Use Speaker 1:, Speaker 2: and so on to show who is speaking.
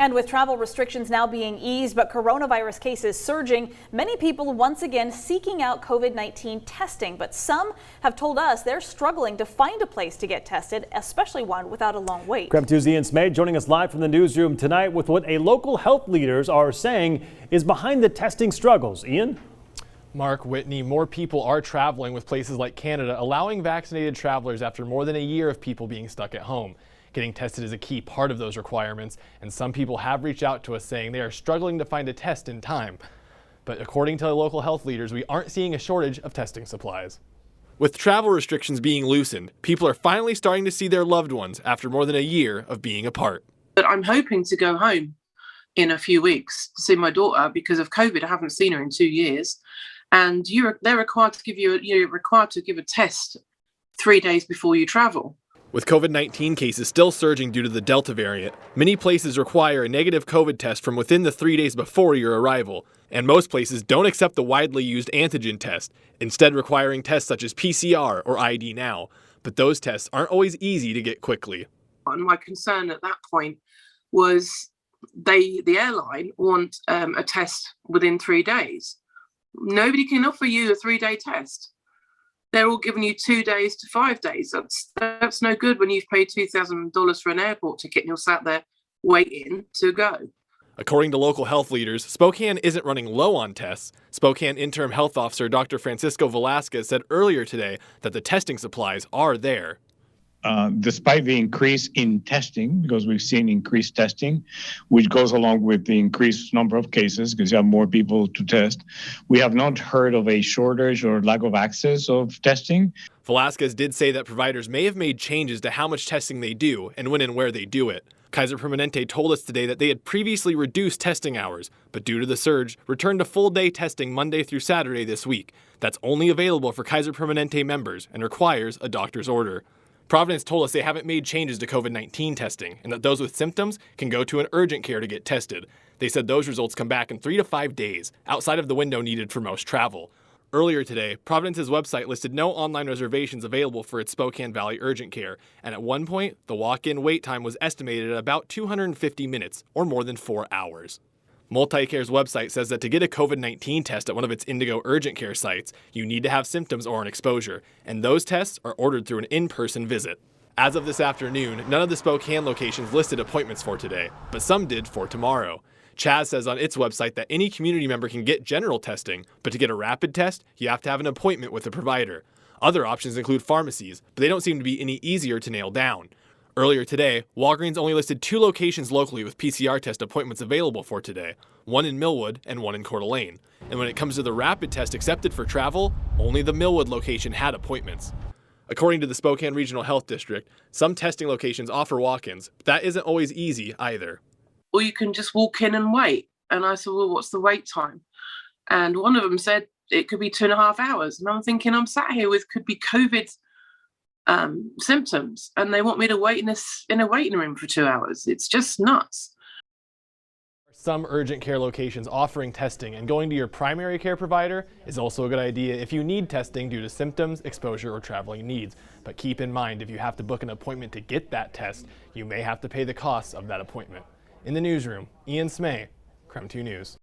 Speaker 1: And with travel restrictions now being eased, but coronavirus cases surging, many people once again seeking out COVID-19 testing. But some have told us they're struggling to find a place to get tested, especially one without a long wait.
Speaker 2: KREM 2's Ian Smay joining us live from the newsroom tonight with what a local health leaders are saying is behind the testing struggles. Ian?
Speaker 3: Mark, Whitney, more people are traveling with places like Canada, allowing vaccinated travelers after more than a year of people being stuck at home. Getting tested is a key part of those requirements, and some people have reached out to us saying they are struggling to find a test in time. But according to the local health leaders, we aren't seeing a shortage of testing supplies. With travel restrictions being loosened, people are finally starting to see their loved ones after more than a year of being apart.
Speaker 4: But I'm hoping to go home in a few weeks to see my daughter because of COVID. I haven't seen her in 2 years, and they're required to give a test 3 days before you travel.
Speaker 3: With COVID-19 cases still surging due to the Delta variant, many places require a negative COVID test from within the 3 days before your arrival, and most places don't accept the widely used antigen test, instead requiring tests such as PCR or ID Now. But those tests aren't always easy to get quickly.
Speaker 4: And my concern at that point was the airline want a test within 3 days. Nobody can offer you a 3-day test. They're all giving you 2 days to 5 days. That's no good when you've paid $2,000 for an airport ticket and you're sat there waiting to go.
Speaker 3: According to local health leaders, Spokane isn't running low on tests. Spokane Interim Health Officer Dr. Francisco Velasquez said earlier today that the testing supplies are there.
Speaker 5: Despite the increase in testing, because we've seen increased testing, which goes along with the increased number of cases because you have more people to test, we have not heard of a shortage or lack of access of testing.
Speaker 3: Velasquez did say that providers may have made changes to how much testing they do and when and where they do it. Kaiser Permanente told us today that they had previously reduced testing hours, but due to the surge, returned to full-day testing Monday through Saturday this week. That's only available for Kaiser Permanente members and requires a doctor's order. Providence told us they haven't made changes to COVID-19 testing and that those with symptoms can go to an urgent care to get tested. They said those results come back in 3 to 5 days, outside of the window needed for most travel. Earlier today, Providence's website listed no online reservations available for its Spokane Valley urgent care, and at one point, the walk-in wait time was estimated at about 250 minutes, or more than 4 hours. MultiCare's website says that to get a COVID-19 test at one of its Indigo urgent care sites, you need to have symptoms or an exposure, and those tests are ordered through an in-person visit. As of this afternoon, none of the Spokane locations listed appointments for today, but some did for tomorrow. Chaz says on its website that any community member can get general testing, but to get a rapid test, you have to have an appointment with a provider. Other options include pharmacies, but they don't seem to be any easier to nail down. Earlier today, Walgreens only listed 2 locations locally with PCR test appointments available for today, one in Millwood and one in Coeur d'Alene. And when it comes to the rapid test accepted for travel, only the Millwood location had appointments. According to the Spokane Regional Health District, some testing locations offer walk-ins, but that isn't always easy either.
Speaker 4: Or you can just walk in and wait. And I said, well, what's the wait time? And one of them said it could be 2.5 hours. And I'm thinking, I'm sat here with could be COVID symptoms, and they want me to wait in a waiting room for 2 hours. It's just nuts.
Speaker 3: Some urgent care locations offering testing, and going to your primary care provider is also a good idea if you need testing due to symptoms, exposure, or traveling needs. But keep in mind, if you have to book an appointment to get that test, you may have to pay the costs of that appointment. In the newsroom, Ian Smay, KREM 2 News.